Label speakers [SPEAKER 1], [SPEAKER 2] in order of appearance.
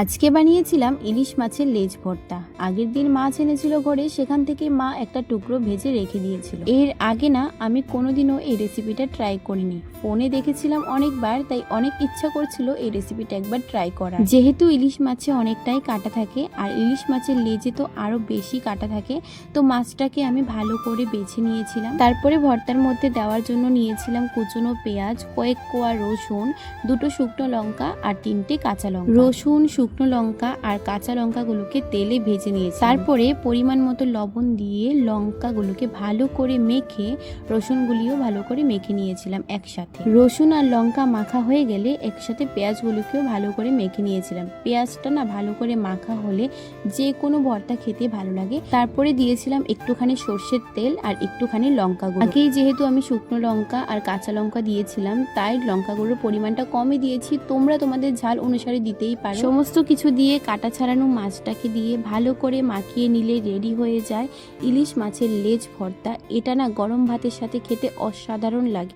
[SPEAKER 1] আজকে বানিয়েছিলাম ইলিশ মাছের লেজ ভর্তা। আগের দিন মাছ এনেছিল ঘরে, সেখান থেকে মা একটা টুকরো ভেজে রেখে দিয়েছিল। এর আগে না আমি কোনোদিনও এই রেসিপিটা ট্রাই করিনি। ফোনে দেখেছিলাম অনেকবার, তাই অনেক ইচ্ছা করছিল এই রেসিপিটা একবার ট্রাই করার। যেহেতু ইলিশ মাছে অনেকটাই কাঁটা থাকে আর ইলিশ মাছের লেজে তো আরো বেশি কাঁটা থাকে, তো মাছটাকে আমি ভালো করে বেছে নিয়েছিলাম। তারপরে ভর্তার মধ্যে দেওয়ার জন্য নিয়েছিলাম কুচনো পেঁয়াজ, কয়েক কোয়া রসুন, দুটো শুকনো লঙ্কা আর 3টে কাঁচা লঙ্কা। রসুন, শুকনো লঙ্কা আর কাঁচা লঙ্কাগুলোকে তেলে ভেজে নিয়েছি। তারপরে পরিমাণ মতো লবণ দিয়ে লঙ্কাগুলোকে ভালো করে মেখে রসুনগুলিও ভালো করে মেখে নিয়েছিলাম একসাথে। রসুন আর লঙ্কা মাখা হয়ে গেলে একসাথে পেঁয়াজগুলোকেও ভালো করে মেখে নিয়েছিলাম। পেঁয়াজটা না ভালো করে মাখা হলে যে কোনো ভর্তা খেতে ভালো লাগে। তারপরে দিয়েছিলাম একটুখানি সর্ষের তেল আর একটুখানি লঙ্কা গুঁড়ো। আগেই যেহেতু আমি শুকনো লঙ্কা আর কাঁচা লঙ্কা দিয়েছিলাম, তাই লঙ্কাগুলোর পরিমাণটা কমই দিয়েছি। তোমরা তোমাদের ঝাল অনুসারে দিতেই পারো। সমস্ত কিছু দিয়ে কাটা ছাড়ানো মাছটাকে দিয়ে ভালো করে মাখিয়ে নিলে রেডি হয়ে যায় ইলিশ মাছের লেজ ভর্তা। এটা না গরম ভাতের সাথে খেতে অসাধারণ লাগে।